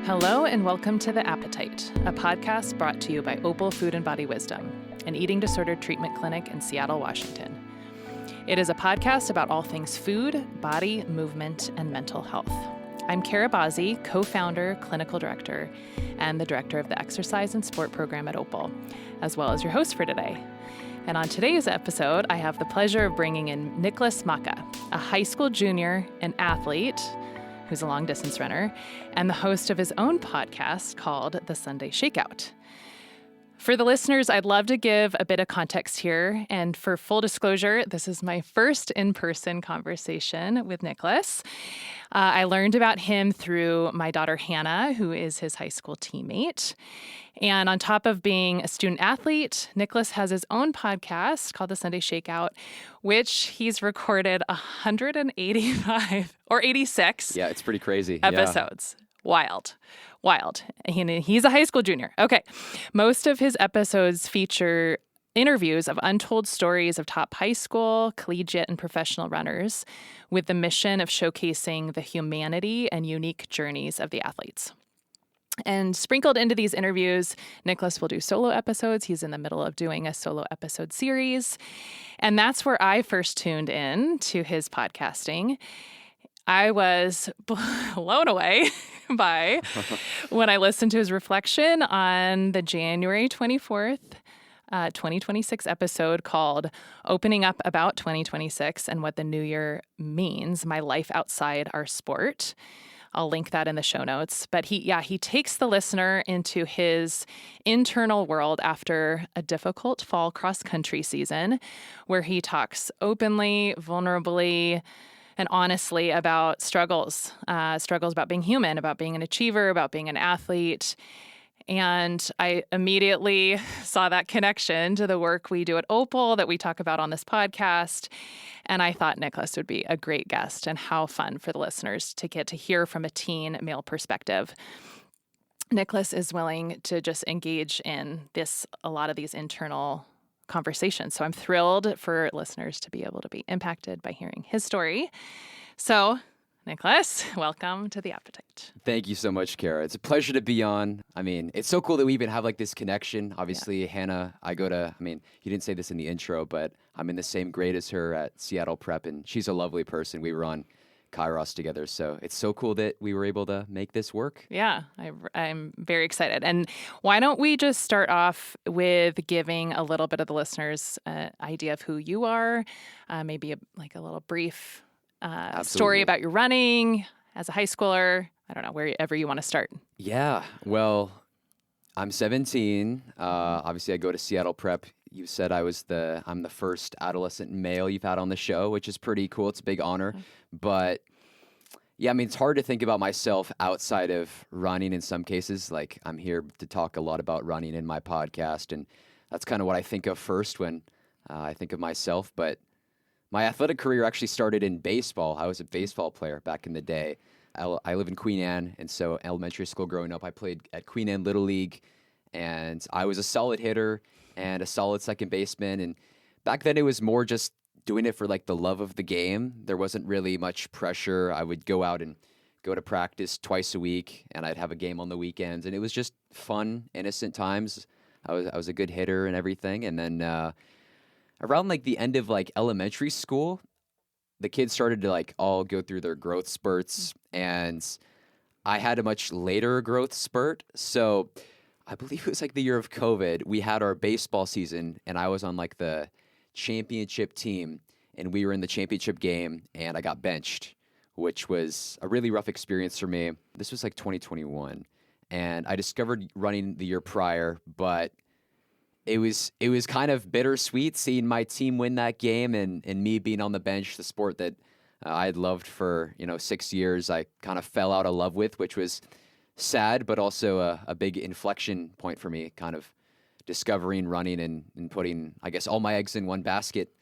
Hello and welcome to The Appetite, a podcast brought to you by Opal Food and Body Wisdom, an eating disorder treatment clinic in Seattle, Washington. It is a podcast about all things food, body, movement, and mental health. I'm Bazzi, co-founder, clinical director, and the director of the exercise and sport program at Opal, as well as your host for today. And on today's episode, I have the pleasure of bringing in Nicholas Macha, a high school junior, an athlete, who's a long-distance runner, and the host of his own podcast called the Sunday Shakeout. For the listeners, I'd love to give a bit of context here. And for full disclosure, this is my first in-person conversation with Nicholas. I learned about him through my daughter, Hannah, who is his high school teammate. And on top of being a student athlete, Nicholas has his own podcast called the Sunday Shakeout, which he's recorded 185 or 86. Yeah, it's pretty crazy. Episodes. Yeah. Wild. He's a high school junior. Okay. Most of his episodes feature interviews of untold stories of top high school, collegiate, and professional runners with the mission of showcasing the humanity and unique journeys of the athletes. And sprinkled into these interviews, Nicholas will do solo episodes. He's in the middle of doing a solo episode series. And that's where I first tuned in to his podcasting. I was blown away by when I listened to his reflection on the January 24th, 2026 episode called Opening Up About 2026 and What the New Year Means, My Life Outside Our Sport. I'll link that in the show notes. But he takes the listener into his internal world after a difficult fall cross-country season where he talks openly, vulnerably, and honestly about struggles about being human, about being an achiever, about being an athlete. And I immediately saw that connection to the work we do at Opal that we talk about on this podcast. And I thought Nicholas would be a great guest and how fun for the listeners to get to hear from a teen male perspective. Nicholas is willing to just engage in a lot of these internal conversations. So I'm thrilled for listeners to be able to be impacted by hearing his story. So, Nicholas, welcome to The Appetite. Thank you so much, Kara. It's a pleasure to be on. I mean, it's so cool that we even have like this connection. Obviously, Hannah, you didn't say this in the intro, but I'm in the same grade as her at Seattle Prep, and she's a lovely person. We were on Kairos together. So it's so cool that we were able to make this work. Yeah, I'm very excited. And why don't we just start off with giving a little bit of the listeners an idea of who you are, maybe a little brief story about your running as a high schooler. I don't know, wherever you want to start. Yeah, well, I'm 17. Obviously, I go to Seattle Prep. You said I'm the first adolescent male you've had on the show, which is pretty cool. It's a big honor. But yeah, I mean, it's hard to think about myself outside of running in some cases. Like, I'm here to talk a lot about running in my podcast, and that's kind of what I think of first when I think of myself. But my athletic career actually started in baseball. I was a baseball player back in the day. I live in Queen Anne, and so elementary school growing up, I played at Queen Anne Little League, and I was a solid hitter and a solid second baseman. And back then, it was more just doing it for like the love of the game. There wasn't really much pressure. I would go out and go to practice twice a week, and I'd have a game on the weekends, and it was just fun, innocent times. I was a good hitter and everything. And then around like the end of like elementary school, the kids started to like all go through their growth spurts, and I had a much later growth spurt. So I believe it was like the year of COVID. We had our baseball season, and I was on like the championship team, and we were in the championship game, and I got benched, which was a really rough experience for me. This was like 2021, and I discovered running the year prior, but it was kind of bittersweet seeing my team win that game and me being on the bench, the sport that I had loved for 6 years. I kind of fell out of love with, which was sad, but also a big inflection point for me, kind of discovering running and putting, I guess, all my eggs in one basket.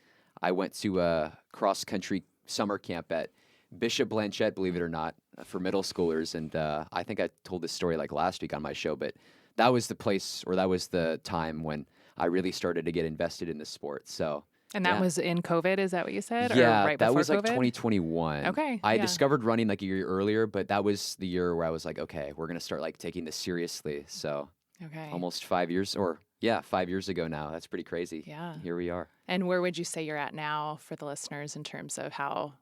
I went to a cross-country summer camp at Bishop Blanchette, believe it or not, for middle schoolers. And I think I told this story like last week on my show, but that was the place, or that was the time when I really started to get invested in the sport. So And that was in COVID, is that what you said? Yeah, or right that before was like COVID? 2021. Okay. I yeah. discovered running like a year earlier, but that was the year where I was like, okay, we're gonna start like taking this seriously. So Okay. almost 5 years, or yeah, 5 years ago now. That's pretty crazy. Yeah. Here we are. And where would you say you're at now for the listeners in terms of how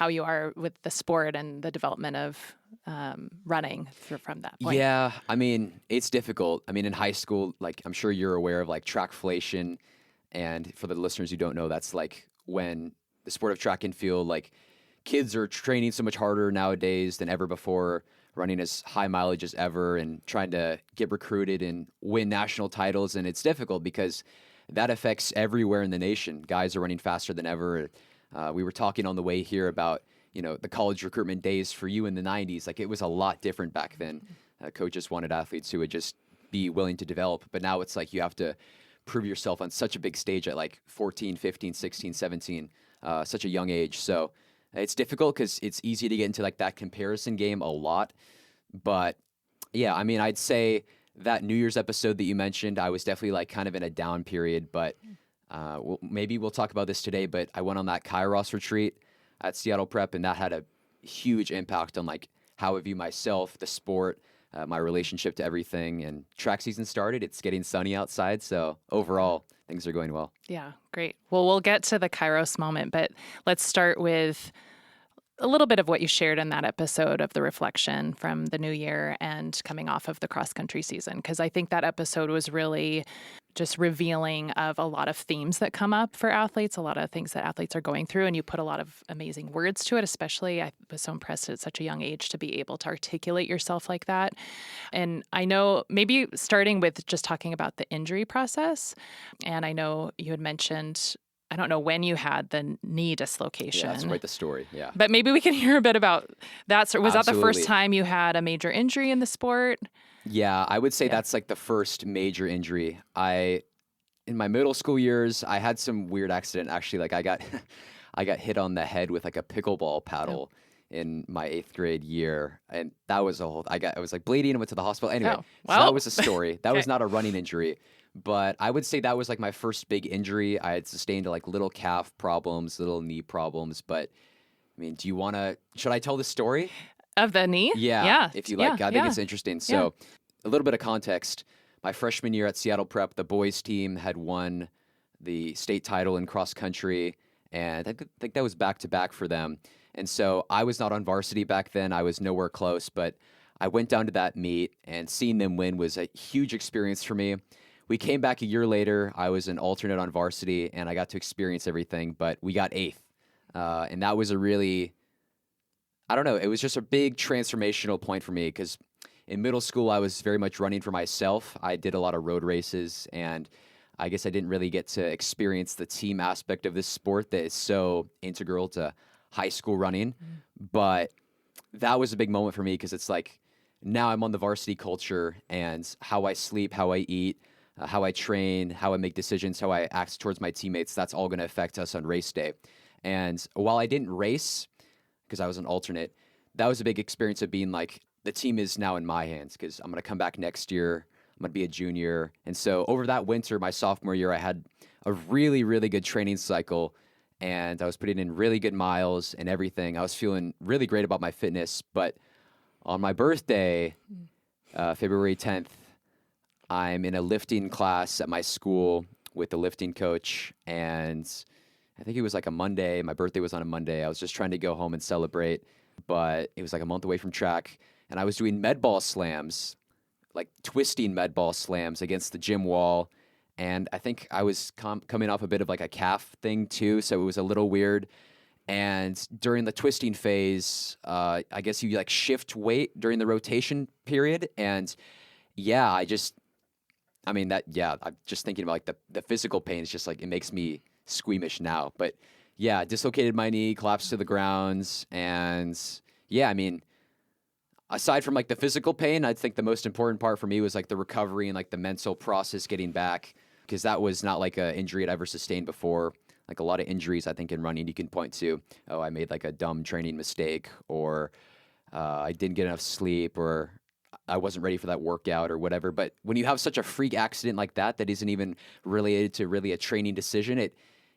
you are with the sport and the development of running from that point? Yeah, I mean, it's difficult. I mean, in high school, like I'm sure you're aware of like trackflation. And for the listeners who don't know, that's like when the sport of track and field, like kids are training so much harder nowadays than ever before, running as high mileage as ever and trying to get recruited and win national titles. And it's difficult because that affects everywhere in the nation. Guys are running faster than ever. We were talking on the way here about, the college recruitment days for you in the 90s. Like it was a lot different back then. Coaches wanted athletes who would just be willing to develop. But now it's like you have to prove yourself on such a big stage at like 14, 15, 16, 17, such a young age. So it's difficult because it's easy to get into like that comparison game a lot. But yeah, I mean, I'd say that New Year's episode that you mentioned, I was definitely like kind of in a down period, but maybe we'll talk about this today, but I went on that Kairos retreat at Seattle Prep, and that had a huge impact on like how I view myself, the sport, my relationship to everything. And track season started. It's getting sunny outside. So overall, things are going well. Yeah, great. Well, we'll get to the Kairos moment, but let's start with a little bit of what you shared in that episode of the reflection from the new year and coming off of the cross-country season, because I think that episode was really just revealing of a lot of themes that come up for athletes, a lot of things that athletes are going through, and you put a lot of amazing words to it. Especially, I was so impressed at such a young age to be able to articulate yourself like that. And I know maybe starting with just talking about the injury process, and I know you had mentioned, I don't know when you had the knee dislocation. Yeah, that's quite the story. Yeah. But maybe we can hear a bit about that. So was that the Absolutely. first time you had a major injury in the sport? Yeah, I would say that's like the first major injury. In my middle school years, I had some weird accident. Actually, like I got hit on the head with like a pickleball paddle in my 8th grade year. And that was I was like bleeding and went to the hospital. Anyway, so that was a story. That was not a running injury. But I would say that was like my first big injury. I had sustained like little calf problems, little knee problems. But I mean, should I tell the story? Of the knee? Yeah. If you like, I think it's interesting. So a little bit of context. My freshman year at Seattle Prep, the boys team had won the state title in cross country. And I think that was back to back for them. And so I was not on varsity back then. I was nowhere close, but I went down to that meet, and seeing them win was a huge experience for me. We came back a year later. I was an alternate on varsity, and I got to experience everything, but we got 8th. And that was a really, I don't know, it was just a big transformational point for me because in middle school, I was very much running for myself. I did a lot of road races, and I guess I didn't really get to experience the team aspect of this sport that is so integral to high school running. But that was a big moment for me because it's like now I'm on the varsity culture, and how I sleep, how I eat, how I train, how I make decisions, how I act towards my teammates, that's all going to affect us on race day. And while I didn't race because I was an alternate, that was a big experience of being like, the team is now in my hands because I'm going to come back next year. I'm going to be a junior. And so over that winter, my sophomore year, I had a really, really good training cycle, and I was putting in really good miles and everything. I was feeling really great about my fitness. But on my birthday, February 10th, I'm in a lifting class at my school with the lifting coach, and I think it was like a Monday. My birthday was on a Monday. I was just trying to go home and celebrate, but it was like a month away from track, and I was doing med ball slams, like twisting med ball slams against the gym wall, and I think I was coming off a bit of like a calf thing too, so it was a little weird. And during the twisting phase, I guess you like shift weight during the rotation period, and I'm just thinking about like the physical pain is just like, it makes me squeamish now. But yeah, dislocated my knee, collapsed to the ground. And yeah, I mean, aside from like the physical pain, I think the most important part for me was like the recovery and like the mental process getting back, because that was not like an injury I'd ever sustained before. Like a lot of injuries, I think in running, you can point to, oh, I made like a dumb training mistake, or I didn't get enough sleep, or I wasn't ready for that workout or whatever. But when you have such a freak accident like that isn't even related to really a training decision,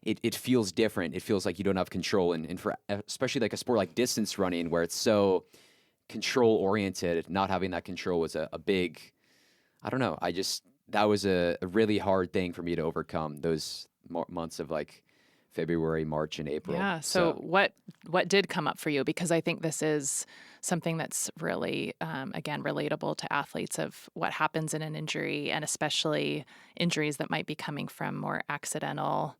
it feels different. It feels like you don't have control. And for especially like a sport like distance running where it's so control oriented, not having that control was a big, I don't know. That was a really hard thing for me to overcome, those months of like February, March, and April. Yeah. So what did come up for you? Because I think this is something that's really, again, relatable to athletes of what happens in an injury, and especially injuries that might be coming from more accidental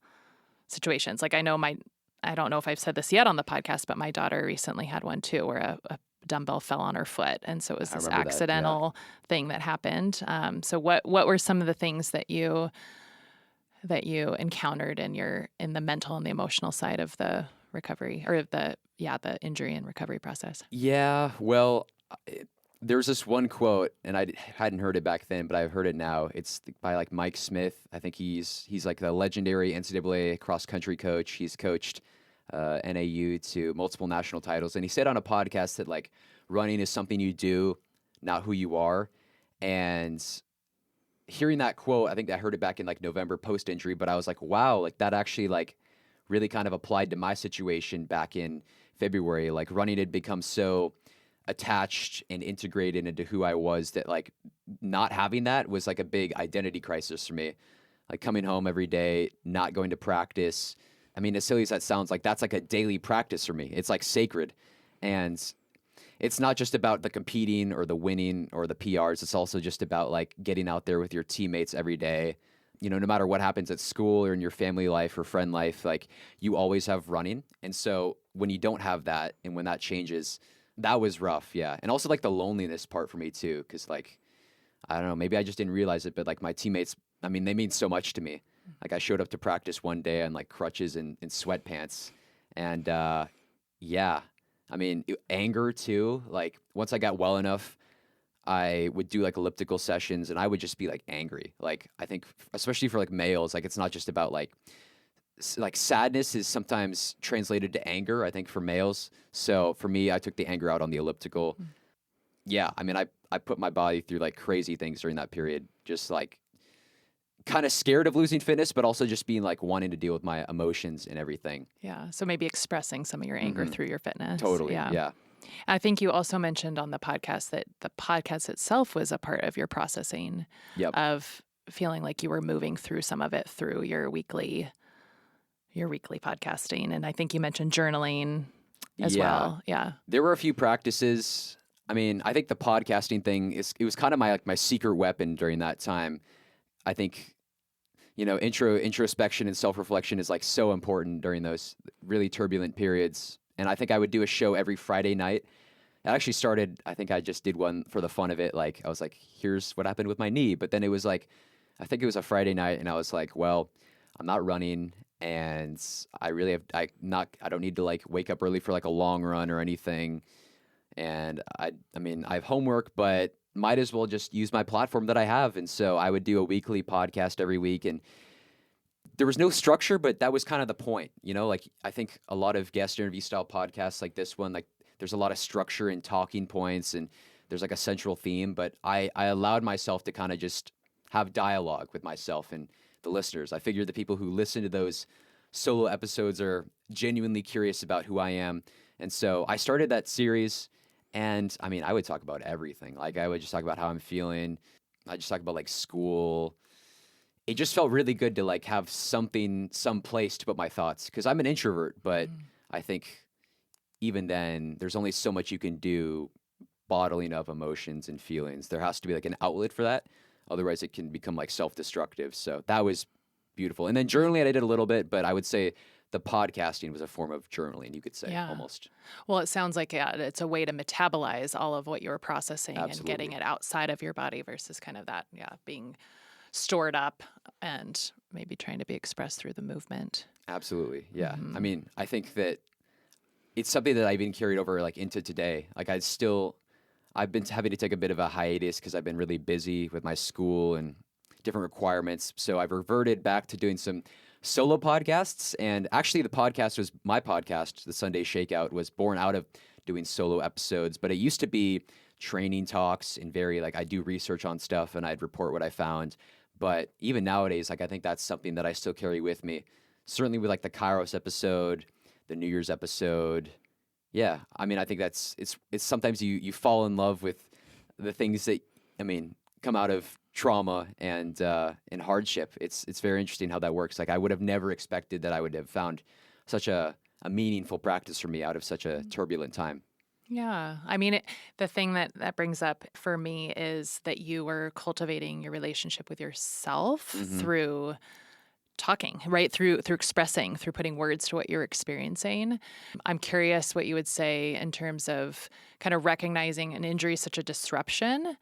situations. Like I don't know if I've said this yet on the podcast, but my daughter recently had one too, where a dumbbell fell on her foot, and so it was I this remember that, yeah. accidental thing that happened. So what were some of the things that you encountered in the mental and the emotional side of the recovery, or the injury and recovery process? Yeah, well, there's this one quote, and I hadn't heard it back then, but I've heard it now. It's by like Mike Smith. I think he's like the legendary NCAA cross country coach. He's coached NAU to multiple national titles, and he said on a podcast that like running is something you do, not who you are. And hearing that quote, I think I heard it back in like November post injury, but I was like, wow, like that actually like really kind of applied to my situation back in February. Like running had become so attached and integrated into who I was that like not having that was like a big identity crisis for me. Like coming home every day, not going to practice. I mean, as silly as that sounds, like that's like a daily practice for me. It's like sacred. And it's not just about the competing or the winning or the PRs. It's also just about like getting out there with your teammates every day. You know, no matter what happens at school or in your family life or friend life, like you always have running. And so when you don't have that and when that changes, that was rough. Yeah. And also like the loneliness part for me too. Cause like, I don't know, maybe I just didn't realize it, but like my teammates, I mean, they mean so much to me. Like I showed up to practice one day on like crutches and sweatpants. And yeah, I mean, anger too. Like once I got well enough, I would do like elliptical sessions and I would just be like angry. Like I think especially for like males, like it's not just about like sadness is sometimes translated to anger, I think for males. So for me, I took the anger out on the elliptical. Yeah, I mean, I put my body through like crazy things during that period, just like kind of scared of losing fitness, but also just being like wanting to deal with my emotions and everything. Yeah. So maybe expressing some of your anger through your fitness. Totally. Yeah. I think you also mentioned on the podcast that the podcast itself was a part of your processing of feeling like you were moving through some of it through your weekly podcasting. And I think you mentioned journaling as well. Yeah. There were a few practices. I mean, I think the podcasting thing it was kind of my secret weapon during that time. I think, you know, introspection and self-reflection is like so important during those really turbulent periods. And I think I would do a show every Friday night. I actually started, I think I just did one for the fun of it. Like I was like, here's what happened with my knee. But then it was like, I think it was a Friday night and I was like, well, I'm not running and I don't need to like wake up early for like a long run or anything. And I mean, I have homework, but might as well just use my platform that I have. And so I would do a weekly podcast every week and there was no structure, but that was kind of the point, you know, like I think a lot of guest interview style podcasts like this one, like there's a lot of structure and talking points and there's like a central theme, but I allowed myself to kind of just have dialogue with myself and the listeners. I figured the people who listen to those solo episodes are genuinely curious about who I am. And so I started that series and I mean, I would talk about everything. Like I would just talk about how I'm feeling. I just talk about like school. It just felt really good to like have some place to put my thoughts because I'm an introvert, but I think even then there's only so much you can do bottling up emotions and feelings. There has to be like an outlet for that. Otherwise it can become like self-destructive. So that was beautiful. And then journaling I did a little bit, but I would say the podcasting was a form of journaling, you could say, almost. Well, it sounds like it's a way to metabolize all of what you were processing Absolutely. And getting it outside of your body versus kind of that, being stored up and maybe trying to be expressed through the movement. Absolutely. Yeah. I mean, I think that it's something that I've been carried over like into today. Like I've been having to take a bit of a hiatus because I've been really busy with my school and different requirements. So I've reverted back to doing some solo podcasts. And actually my podcast, the Sunday Shakeout, was born out of doing solo episodes, but it used to be training talks and I do research on stuff and I'd report what I found. But even nowadays, like I think that's something that I still carry with me. certainly with like the Kairos episode, the New Year's episode. Yeah, I mean, I think it's sometimes you fall in love with the things that, I mean, come out of trauma and hardship. It's very interesting how that works. Like I would have never expected that I would have found such a meaningful practice for me out of such a turbulent time. Yeah. I mean, the thing that brings up for me is that you were cultivating your relationship with yourself Mm-hmm. through talking, right? Through expressing, through putting words to what you're experiencing. I'm curious what you would say in terms of kind of recognizing an injury as such a disruption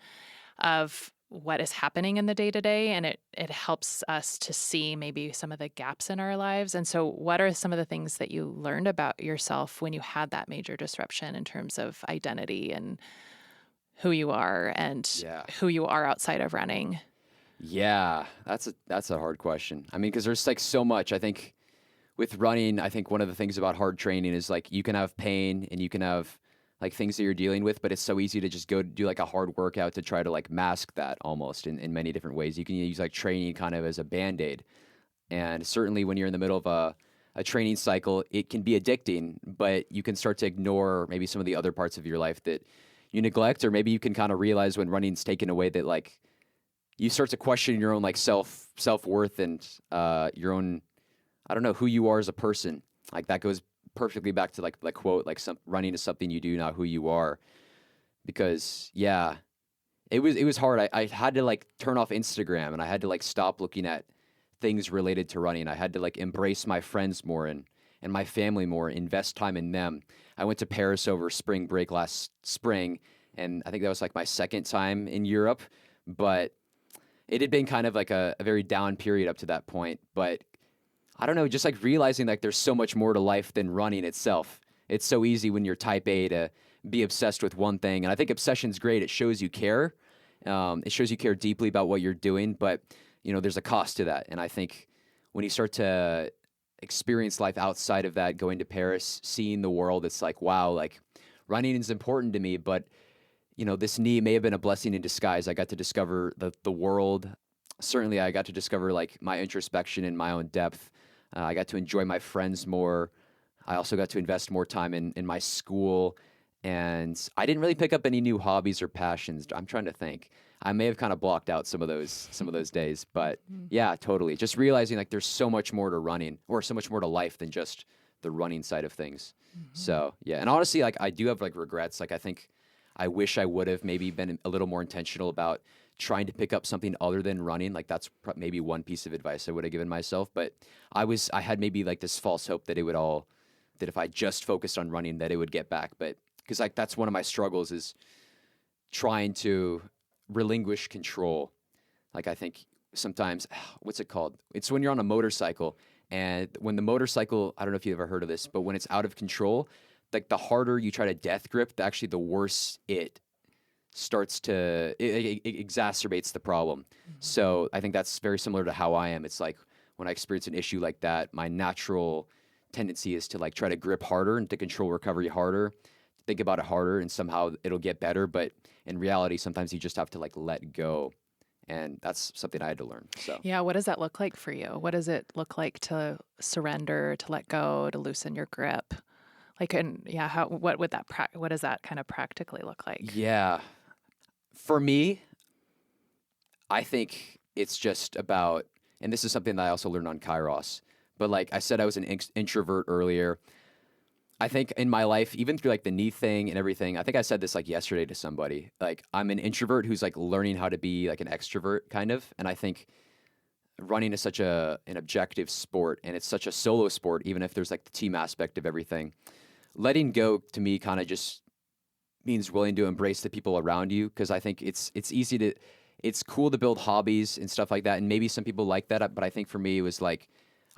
of what is happening in the day to day, and it helps us to see maybe some of the gaps in our lives. And so, what are some of the things that you learned about yourself when you had that major disruption in terms of identity and who you are and Yeah. who you are outside of running? Yeah, that's a hard question. I mean, because there's like so much. I think with running, I think one of the things about hard training is like you can have pain and you can have like things that you're dealing with, but it's so easy to just go do like a hard workout to try to like mask that almost in many different ways. You can use like training kind of as a band-aid. And certainly when you're in the middle of a training cycle, it can be addicting, but you can start to ignore maybe some of the other parts of your life that you neglect, or maybe you can kind of realize when running's taken away that like you start to question your own like self-worth and your own, I don't know, who you are as a person. Like that goes perfectly back to like the quote, like running is something you do, not who you are. Because yeah, it was hard. I had to like turn off Instagram and I had to like stop looking at things related to running. I had to like embrace my friends more and my family more, invest time in them. I went to Paris over spring break last spring, and I think that was like my second time in Europe, but it had been kind of like a very down period up to that point. But I don't know, just like realizing like there's so much more to life than running itself. It's so easy when you're type A to be obsessed with one thing. And I think obsession's great. It shows you care. It shows you care deeply about what you're doing, but you know, there's a cost to that. And I think when you start to experience life outside of that, going to Paris, seeing the world, it's like, wow, like running is important to me, but you know, this knee may have been a blessing in disguise. I got to discover the world. Certainly, I got to discover like my introspection and my own depth. I got to enjoy my friends more. I also got to invest more time in my school. And I didn't really pick up any new hobbies or passions. I'm trying to think. I may have kind of blocked out some of those days, but yeah, totally. Just realizing like there's so much more to running or so much more to life than just the running side of things. So yeah, and honestly, like I do have like regrets. Like I think I wish I would have maybe been a little more intentional about trying to pick up something other than running. Like that's maybe one piece of advice I would have given myself. But I had maybe like this false hope that that if I just focused on running, that it would get back. But because like that's one of my struggles is trying to relinquish control. Like I think sometimes, what's it called? It's when you're on a motorcycle and when the motorcycle, I don't know if you've ever heard of this, but when it's out of control, like the harder you try to death grip, actually the worse it starts to, it exacerbates the problem. So I think that's very similar to how I am. It's like when I experience an issue like that, my natural tendency is to like try to grip harder and to control recovery harder, think about it harder, and somehow it'll get better. But in reality, sometimes you just have to like let go. And that's something I had to learn. So Yeah, what does that look like for you? What does it look like to surrender, to let go, to loosen your grip? Like, and yeah, what would what does that kind of practically look like? yeah, for me, I think it's just about, and this is something that I also learned on Kairos. But like I said, I was an introvert earlier. I think in my life, even through like the knee thing and everything, I think I said this like yesterday to somebody. Like I'm an introvert who's like learning how to be like an extrovert kind of. And I think running is such an objective sport, and it's such a solo sport, even if there's like the team aspect of everything. Letting go to me kind of just means willing to embrace the people around you, because I think it's cool to build hobbies and stuff like that, and maybe some people like that, but I think for me it was like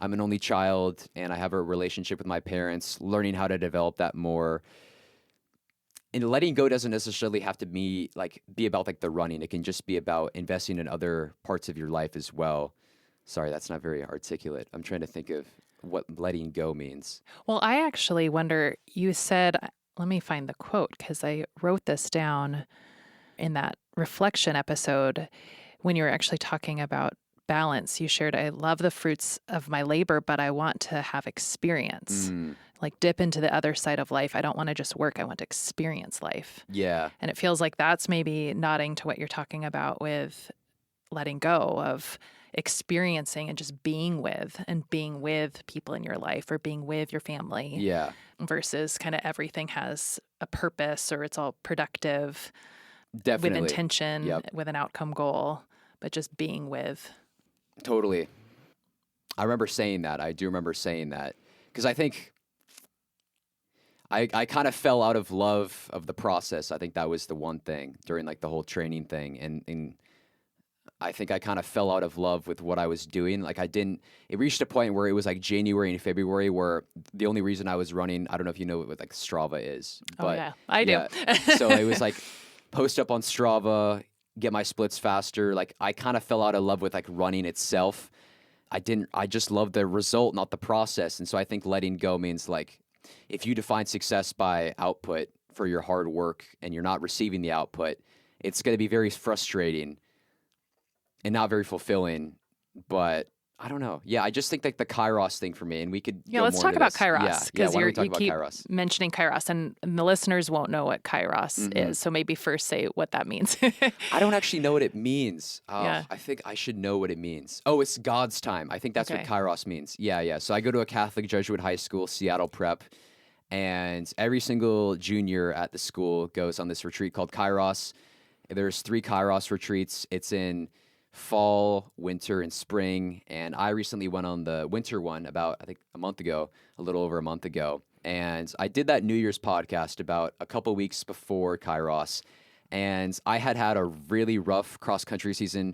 I'm an only child and I have a relationship with my parents, learning how to develop that more. And letting go doesn't necessarily have to be about like the running. It can just be about investing in other parts of your life as well. Sorry, that's not very articulate. I'm trying to think of what letting go means. Well, I actually wonder, you said, let me find the quote because I wrote this down in that reflection episode when you were actually talking about balance. You shared, I love the fruits of my labor, but I want to have experience. Like dip into the other side of life. I don't want to just work. I want to experience life. Yeah. And it feels like that's maybe nodding to what you're talking about with letting go of experiencing and just being with people in your life or being with your family. Yeah. Versus kind of everything has a purpose or it's all productive Definitely. with intention, Yep. with an outcome goal, but just being with. Totally. I remember saying that. I do remember saying that because I think I kind of fell out of love of the process. I think that was the one thing during like the whole training thing. And I think I kind of fell out of love with what I was doing. Like it reached a point where it was like January and February where the only reason I was running, I don't know if you know what like Strava is, but Oh, yeah, I do. So it was like post up on Strava, get my splits faster. Like I kind of fell out of love with like running itself. I just love the result, not the process. And so I think letting go means like, if you define success by output for your hard work and you're not receiving the output, it's going to be very frustrating and not very fulfilling. But I don't know. Yeah, I just think like the Kairos thing for me, and we could Yeah, go let's more talk into about this. Kairos Yeah, because why don't we talk you about keep Kairos? mentioning Kairos, and the listeners won't know what Kairos is. So maybe first say what that means. I don't actually know what it means. Yeah. I think I should know what it means. Oh, it's God's time. I think that's what Okay. Kairos means. Yeah. So I go to a Catholic Jesuit high school, Seattle Prep, and every single junior at the school goes on this retreat called Kairos. There's 3 Kairos retreats. It's in fall, winter, and spring. And I recently went on the winter one about, I think, a little over a month ago. And I did that New Year's podcast about a couple weeks before Kairos. And I had a really rough cross-country season.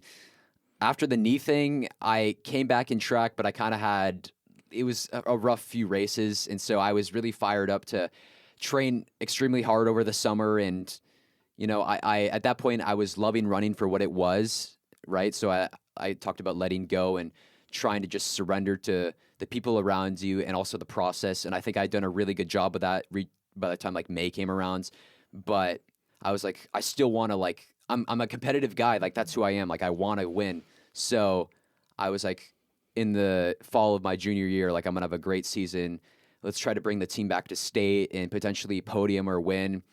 After the knee thing, I came back in track, but it was a rough few races. And so I was really fired up to train extremely hard over the summer. And, I at that point, I was loving running for what it was, right? So I talked about letting go and trying to just surrender to the people around you and also the process. And I think I'd done a really good job of that by the time like May came around. But I was like, I still want to like, I'm a competitive guy. Like that's who I am. Like I want to win. So I was like, in the fall of my junior year, like I'm going to have a great season. Let's try to bring the team back to state and potentially podium or win.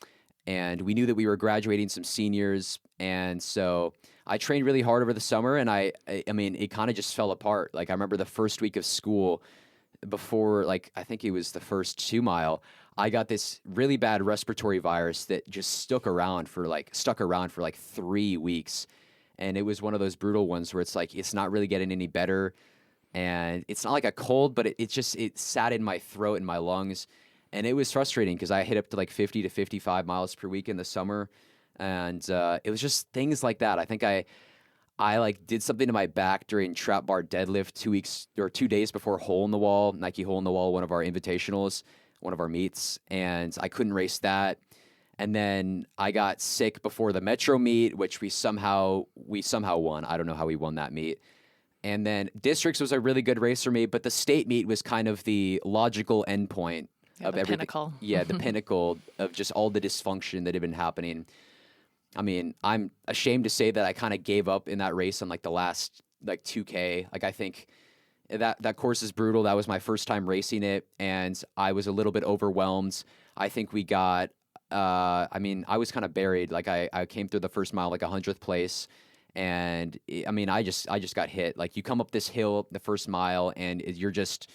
And we knew that we were graduating some seniors. And so I trained really hard over the summer, and I mean, it kind of just fell apart. Like I remember the first week of school before, like, I think it was the first 2 mile, I got this really bad respiratory virus that just stuck around for like 3 weeks. And it was one of those brutal ones where it's like, it's not really getting any better. And it's not like a cold, but it sat in my throat and my lungs. And it was frustrating because I hit up to like 50 to 55 miles per week in the summer. And it was just things like that. I think I like did something to my back during trap bar deadlift 2 days before Nike Hole in the Wall, one of our invitationals, one of our meets. And I couldn't race that. And then I got sick before the Metro meet, which we somehow won. I don't know how we won that meet. And then districts was a really good race for me, but the state meet was kind of the logical endpoint of the everything. pinnacle. Yeah, the pinnacle of just all the dysfunction that had been happening. I mean, I'm ashamed to say that I kind of gave up in that race on like the last like 2K. Like I think that course is brutal. That was my first time racing it, and I was a little bit overwhelmed. I think we got. I was kind of buried. Like I came through the first mile like 100th place. And I just got hit. Like you come up this hill, the first mile, and you just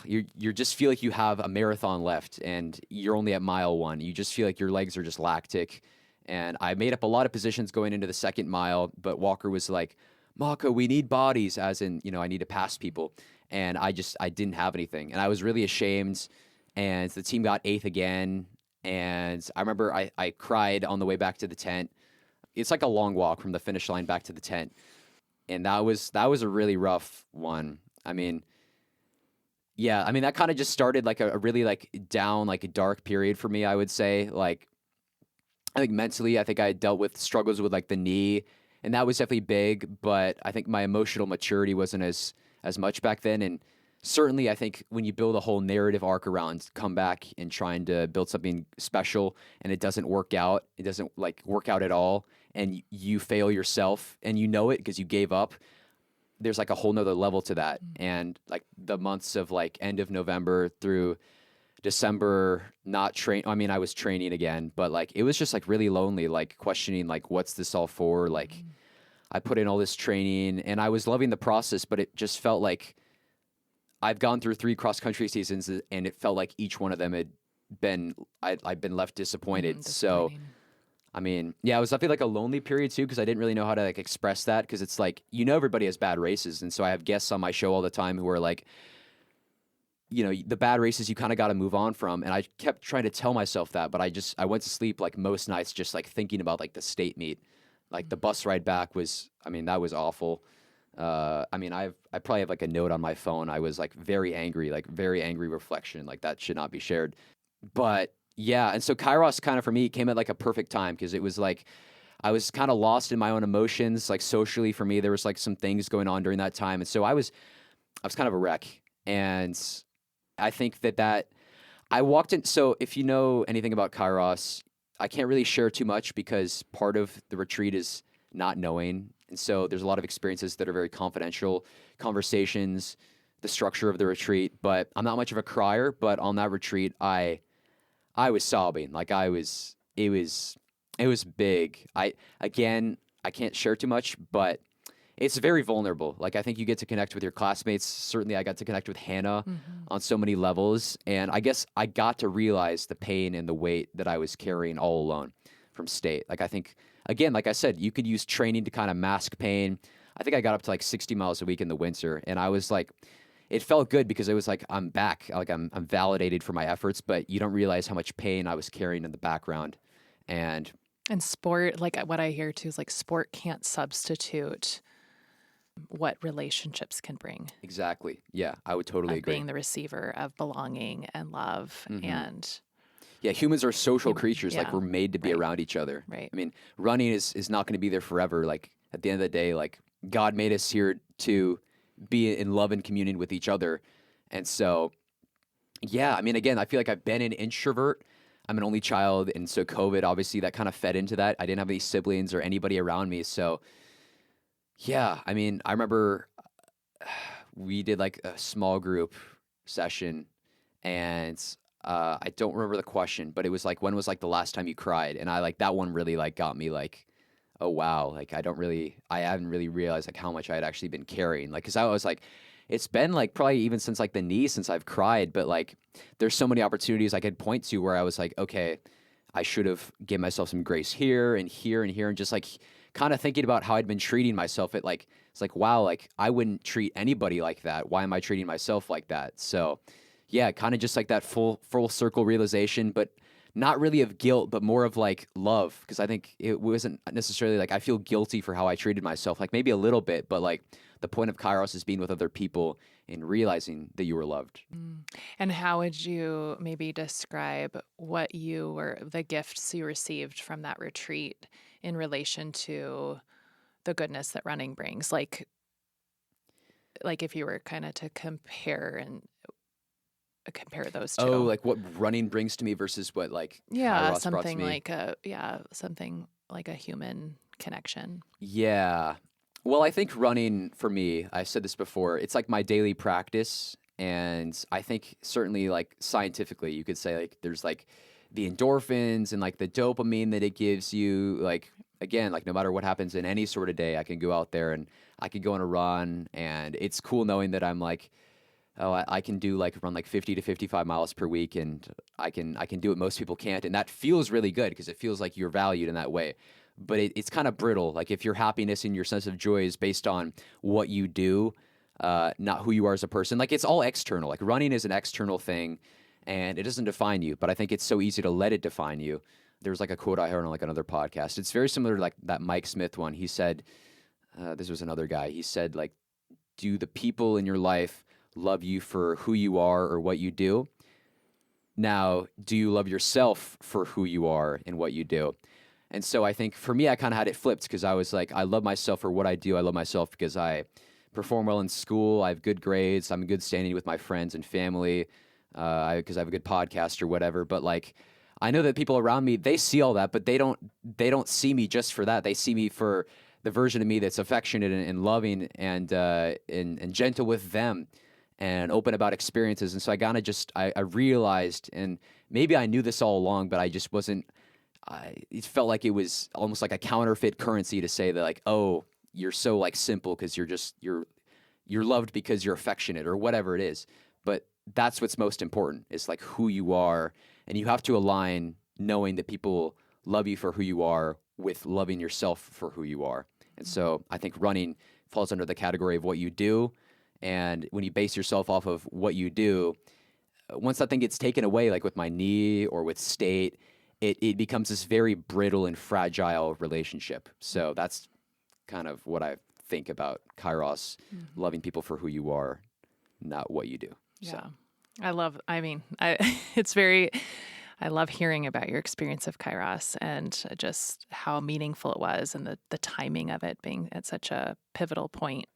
feel like you have a marathon left, and you're only at mile 1. You just feel like your legs are just lactic. And I made up a lot of positions going into the second mile, but Walker was like, "Macha, we need bodies," as in I need to pass people, and I didn't have anything, and I was really ashamed. And the team got 8th again, and I remember I cried on the way back to the tent. It's like a long walk from the finish line back to the tent. And that was a really rough one. That kind of just started like a really like down, like a dark period for me, I would say. Like, I think mentally, I think I dealt with struggles with like the knee, and that was definitely big, but I think my emotional maturity wasn't as much back then. And certainly I think when you build a whole narrative arc around comeback and trying to build something special and it doesn't work out at all, and you fail yourself and you know it because you gave up. there's like a whole nother level to that. And like the months of like end of November through December, not train. I mean, I was training again, but like it was just like really lonely, like questioning like what's this all for? Like I put in all this training and I was loving the process, but it just felt like I've gone through 3 cross country seasons and it felt like each one of them had been I've been left disappointed. So Disappointing. I mean, yeah, it was definitely like a lonely period too because I didn't really know how to like express that because it's like everybody has bad races, and so I have guests on my show all the time who are like, the bad races you kind of got to move on from. And I kept trying to tell myself that, but I went to sleep like most nights just like thinking about like the state meet. Like the bus ride back was, I mean, that was awful. I mean, I probably have like a note on my phone. I was like very angry reflection. Like that should not be shared. But yeah. And so Kairos kind of for me came at like a perfect time because it was like, I was kind of lost in my own emotions. Like socially for me, there was like some things going on during that time. And so I was kind of a wreck. And I think that I walked in. So if you know anything about Kairos, I can't really share too much because part of the retreat is not knowing. And so there's a lot of experiences that are very confidential, conversations, the structure of the retreat. But I'm not much of a crier. But on that retreat, I was sobbing. Like it was big. I can't share too much, but it's very vulnerable. Like I think you get to connect with your classmates. Certainly I got to connect with Hannah on so many levels. And I guess I got to realize the pain and the weight that I was carrying all alone from state. Like I think, again, like I said, you could use training to kind of mask pain. I think I got up to like 60 miles a week in the winter. And I was like, it felt good because it was like, I'm back. Like I'm validated for my efforts, but you don't realize how much pain I was carrying in the background. And sport, like what I hear too, is like sport can't substitute what relationships can bring. exactly. Yeah, I would totally agree. Being the receiver of belonging and love and yeah, humans are social creatures. Like yeah, we're made to be around each other. Right. I mean, running is not going to be there forever. Like at the end of the day, like God made us here to be in love and communion with each other. And so, yeah, I mean, again, I feel like I've been an introvert. I'm an only child. And so COVID, obviously that kind of fed into that. I didn't have any siblings or anybody around me. So yeah, I mean, I remember we did like a small group session and I don't remember the question, but it was like, when was like the last time you cried? And I like that one really like got me like, oh wow, like I haven't really realized like how much I had actually been carrying. Like, cause I was like, it's been like probably even since like the knee since I've cried, but like there's so many opportunities I could point to where I was like, okay, I should have given myself some grace here and here and here and just like kind of thinking about how I'd been treating myself. It's like, wow, like I wouldn't treat anybody like that. Why am I treating myself like that? So yeah, kind of just like that full circle realization, but not really of guilt, but more of like love. Because I think it wasn't necessarily like I feel guilty for how I treated myself, like maybe a little bit, but like the point of Kairos is being with other people and realizing that you were loved. And how would you maybe describe the gifts you received from that retreat in relation to the goodness that running brings? Like if you were kind of to compare those two. Oh, like what running brings to me versus what like Kairos brought to me. Something like a human connection. Yeah. Well, I think running for me, I said this before, it's like my daily practice. And I think certainly like scientifically, you could say like there's like the endorphins and like the dopamine that it gives you. Like, again, like no matter what happens in any sort of day, I can go out there and I can go on a run. And it's cool knowing that I'm like, oh, I can run like 50 to 55 miles per week, and I can do what most people can't. And that feels really good because it feels like you're valued in that way. But it's kind of brittle. Like if your happiness and your sense of joy is based on what you do, not who you are as a person, like it's all external. Like running is an external thing and it doesn't define you, but I think it's so easy to let it define you. There was like a quote I heard on like another podcast. It's very similar to like that Mike Smith one. He said, this was another guy. He said like, do the people in your life love you for who you are or what you do? Now, do you love yourself for who you are and what you do? And so I think for me, I kind of had it flipped because I was like, I love myself for what I do. I love myself because I perform well in school. I have good grades. I'm in good standing with my friends and family because I have a good podcast or whatever. But like, I know that people around me, they see all that, but they don't see me just for that. They see me for the version of me that's affectionate and loving and gentle with them and open about experiences. And so I kind of just, I realized, and maybe I knew this all along, but I just wasn't, it felt like it was almost like a counterfeit currency to say that like, oh, you're so like simple because you're loved because you're affectionate or whatever it is. But that's what's most important is like who you are. And you have to align knowing that people love you for who you are with loving yourself for who you are. And so I think running falls under the category of what you do. And when you base yourself off of what you do, once that thing gets taken away, like with my knee or with state, it becomes this very brittle and fragile relationship. So that's kind of what I think about Kairos, loving people for who you are, not what you do. Yeah. So. I love hearing about your experience of Kairos and just how meaningful it was and the timing of it being at such a pivotal point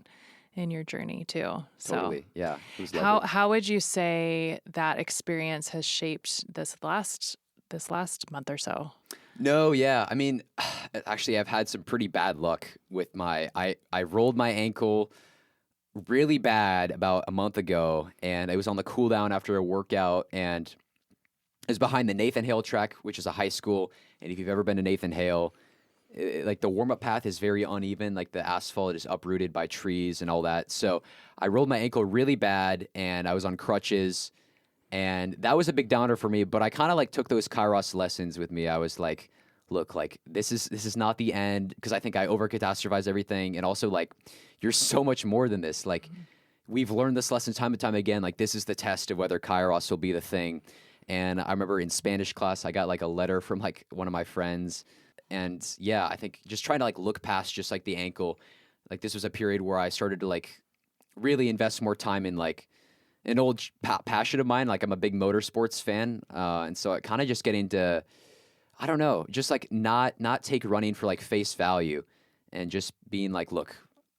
in your journey too. Totally. Yeah. It was lovely. How would you say that experience has shaped this last month or so? No, yeah. I mean, actually, I've had some pretty bad luck with I rolled my ankle really bad about a month ago, and it was on the cool down after a workout, and it was behind the Nathan Hale track, which is a high school. And if you've ever been to Nathan Hale, like the warm-up path is very uneven. Like the asphalt is uprooted by trees and all that. So I rolled my ankle really bad, and I was on crutches. And that was a big downer for me, but I kind of like took those Kairos lessons with me. I was like, look, like this is not the end, because I think I over catastrophize everything. And also like, you're so much more than this. Like we've learned this lesson time and time again. Like this is the test of whether Kairos will be the thing. And I remember in Spanish class, I got like a letter from like one of my friends. And yeah, I think just trying to like look past just like the ankle. Like this was a period where I started to like really invest more time in like an old passion of mine. Like I'm a big motorsports fan. And so it kind of just getting to, I don't know, just like not take running for like face value and just being like, look,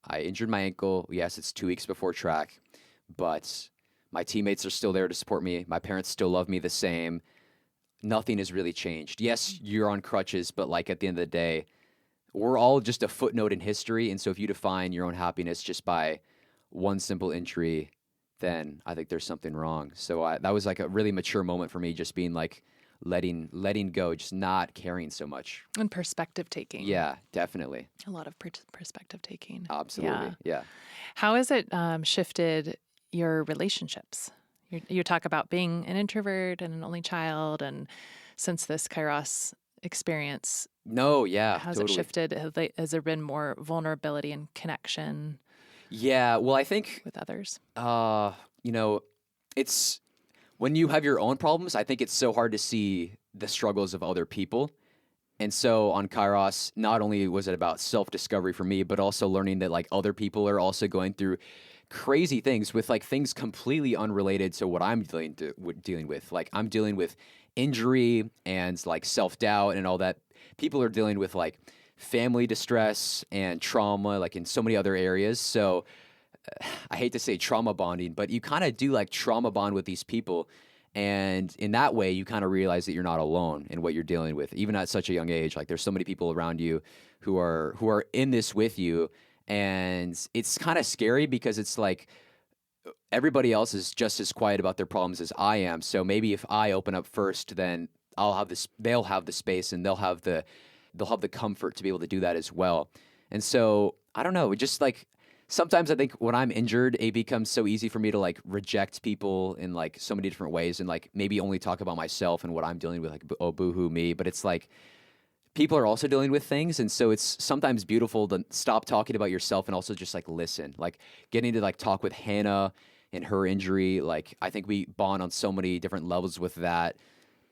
I injured my ankle. Yes, it's 2 weeks before track, but my teammates are still there to support me. My parents still love me the same. Nothing has really changed. Yes, you're on crutches, but like at the end of the day, we're all just a footnote in history. And so if you define your own happiness just by one simple injury, then I think there's something wrong. So that was like a really mature moment for me, just being like letting go, just not caring so much. And perspective taking. Yeah, definitely. A lot of perspective taking. Absolutely. Yeah. How has it shifted your relationships? You talk about being an introvert and an only child, and since this Kairos experience, no, yeah, how's totally. it shifted? Has there been more vulnerability and connection? Yeah, well, I think with others, it's when you have your own problems, I think it's so hard to see the struggles of other people. And so on Kairos, not only was it about self-discovery for me, but also learning that like other people are also going through crazy things with like things completely unrelated to what I'm dealing with. Like I'm dealing with injury and like self-doubt and all that. People are dealing with like family distress and trauma, like in so many other areas. So I hate to say trauma bonding, but you kind of do like trauma bond with these people. And in that way, you kind of realize that you're not alone in what you're dealing with, even at such a young age. Like there's so many people around you who are in this with you. And it's kind of scary because it's like everybody else is just as quiet about their problems as I am. So maybe if I open up first, then they'll have the space and they'll have the comfort to be able to do that as well. And so I don't know, just like sometimes I think when I'm injured, it becomes so easy for me to like reject people in like so many different ways and like maybe only talk about myself and what I'm dealing with, like, oh, boo-hoo me. But it's like people are also dealing with things. And so it's sometimes beautiful to stop talking about yourself and also just like listen, like getting to like talk with Hannah and her injury. Like I think we bond on so many different levels with that.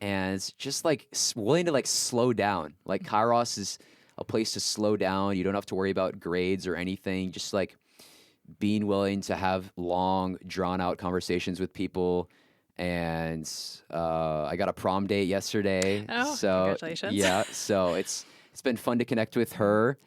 And it's just like willing to like slow down. Like Kairos is a place to slow down. You don't have to worry about grades or anything. Just like being willing to have long, drawn out conversations with people. And I got a prom date yesterday. Oh, so congratulations. Yeah. So it's been fun to connect with her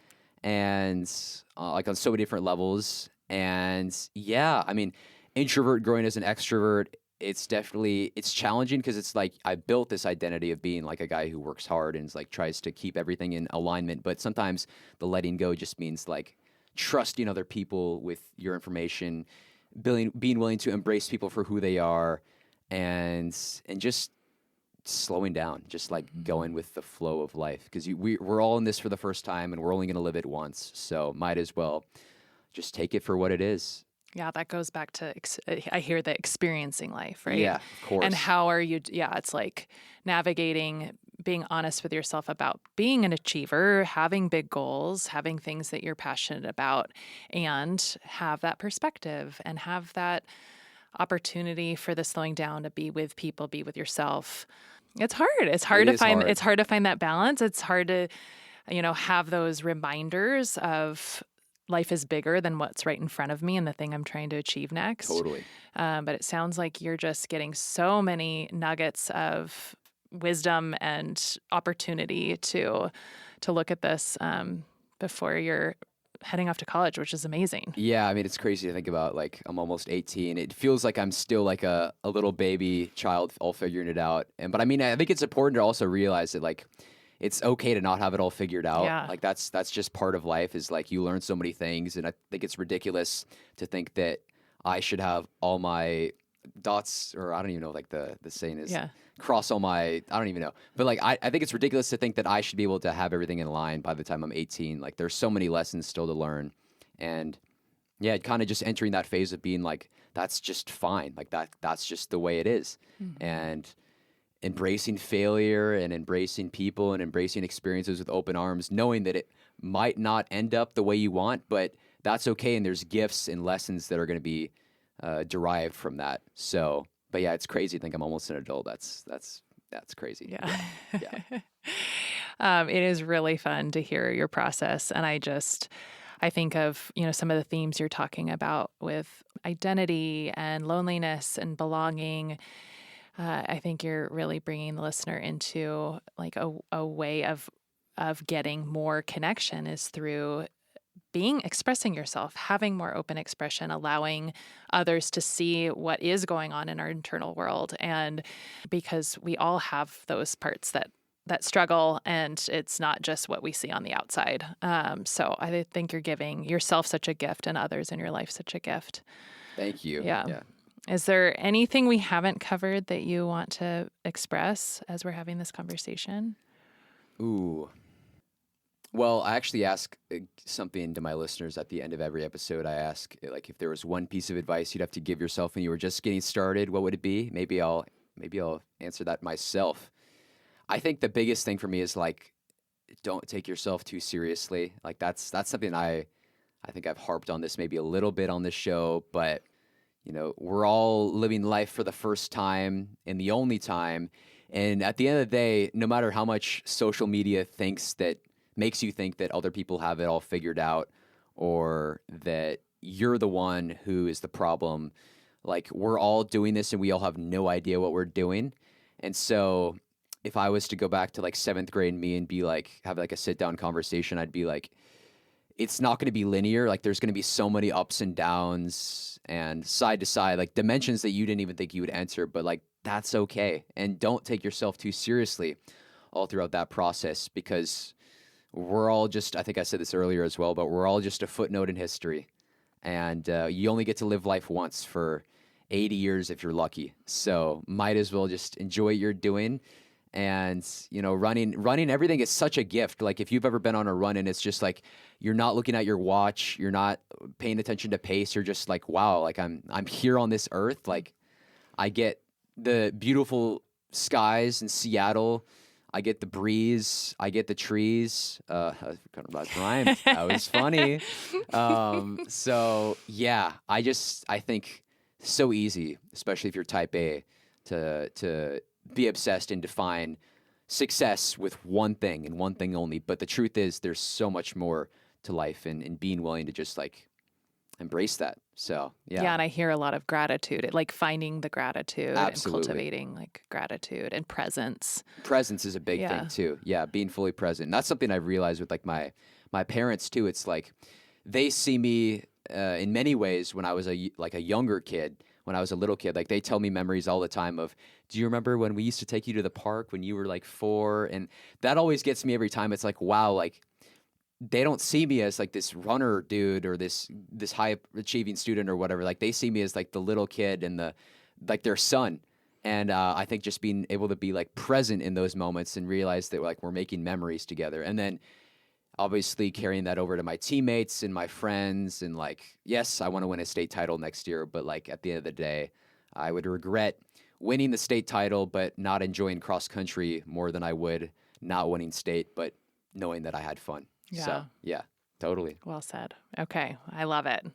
and like on so many different levels. And yeah, I mean, introvert growing as an extrovert, it's definitely, it's challenging because it's like I built this identity of being like a guy who works hard and is like tries to keep everything in alignment. But sometimes the letting go just means like trusting other people with your information, being willing to embrace people for who they are, and just slowing down, just like going with the flow of life. Because we're all in this for the first time, and we're only going to live it once. So might as well just take it for what it is. Yeah, that goes back to, I hear the experiencing life, right? Yeah, of course. And how are you, yeah, it's like navigating, being honest with yourself about being an achiever, having big goals, having things that you're passionate about, and have that perspective and have that opportunity for the slowing down to be with people, be with yourself. It's hard. It's hard to find, it's hard to find that balance. It's hard to, have those reminders of life is bigger than what's right in front of me and the thing I'm trying to achieve next. Totally. But it sounds like you're just getting so many nuggets of wisdom and opportunity to look at this before you're heading off to college, which is amazing. Yeah, I mean, it's crazy to think about. Like, I'm almost 18. It feels like I'm still like a little baby child, all figuring it out. But I mean, I think it's important to also realize that like it's okay to not have it all figured out. Yeah. Like that's just part of life, is like you learn so many things. And I think it's ridiculous to think that I should have all my dots, or I don't even know, like the saying is cross all my, I don't even know. But like, I think it's ridiculous to think that I should be able to have everything in line by the time I'm 18. Like there's so many lessons still to learn. And yeah, kind of just entering that phase of being like, that's just fine. Like that's just the way it is. Mm-hmm. And embracing failure and embracing people and embracing experiences with open arms, knowing that it might not end up the way you want, but that's okay. And there's gifts and lessons that are going to be derived from that. So, but yeah, it's crazy to think I'm almost an adult. That's crazy. Yeah. Yeah. It is really fun to hear your process. And I think of, some of the themes you're talking about with identity and loneliness and belonging. I think you're really bringing the listener into like a way of getting more connection is through expressing yourself, having more open expression, allowing others to see what is going on in our internal world. And because we all have those parts that struggle, and it's not just what we see on the outside. So I think you're giving yourself such a gift and others in your life such a gift. Thank you. Yeah. Is there anything we haven't covered that you want to express as we're having this conversation? Ooh. Well, I actually ask something to my listeners at the end of every episode. I ask, like, if there was one piece of advice you'd have to give yourself when you were just getting started, what would it be? Maybe I'll answer that myself. I think the biggest thing for me is like, don't take yourself too seriously. Like that's something I think I've harped on this maybe a little bit on this show, but we're all living life for the first time and the only time. And at the end of the day, no matter how much social media makes you think that other people have it all figured out, or that you're the one who is the problem, like we're all doing this and we all have no idea what we're doing. And so if I was to go back to like 7th grade me and be like, have like a sit down conversation, I'd be like, it's not going to be linear. Like there's going to be so many ups and downs and side to side, like dimensions that you didn't even think you would enter, but like, that's okay. And don't take yourself too seriously all throughout that process, because we're all just, I think I said this earlier as well, but we're all just a footnote in history. And you only get to live life once for 80 years if you're lucky. So might as well just enjoy what you're doing. And, running everything is such a gift. Like if you've ever been on a run and it's just like, you're not looking at your watch, you're not paying attention to pace. You're just like, wow, like I'm here on this earth. Like I get the beautiful skies in Seattle. I get the breeze. I get the trees. That rhymed. That was funny. So yeah, I think so easy, especially if you're type A, to be obsessed and define success with one thing and one thing only. But the truth is there's so much more to life, and being willing to just like embrace that. So yeah. Yeah, and I hear a lot of gratitude, like finding the gratitude. Absolutely. And cultivating like gratitude and presence. Presence is a big thing too. Yeah, being fully present. And that's something I've realized with like my parents too. It's like they see me in many ways when I was a younger kid when I was a little kid. Like they tell me memories all the time of, do you remember when we used to take you to the park when you were like 4? And that always gets me every time. It's like, wow, like they don't see me as like this runner dude or this high achieving student or whatever. Like they see me as like the little kid and like their son. And I think just being able to be like present in those moments and realize that like we're making memories together. And then obviously carrying that over to my teammates and my friends. And like, yes, I want to win a state title next year, but like at the end of the day, I would regret winning the state title, but not enjoying cross country more than I would not winning state, but knowing that I had fun. Yeah. So yeah, totally. Well said. Okay. I love it.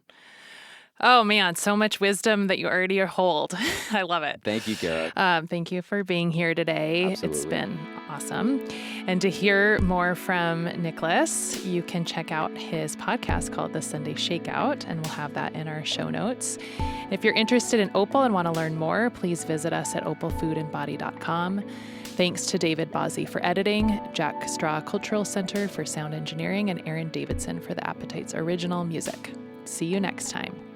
Oh man, so much wisdom that you already hold. I love it. Thank you, Kara. Thank you for being here today. Absolutely. It's been awesome. And to hear more from Nicholas, you can check out his podcast called the Sunday Shakeout, and we'll have that in our show notes. If you're interested in Opal and want to learn more, please visit us at opalfoodandbody.com. Thanks to David Bazzi for editing, Jack Straw Cultural Center for sound engineering, and Aaron Davidson for the Appetite's original music. See you next time.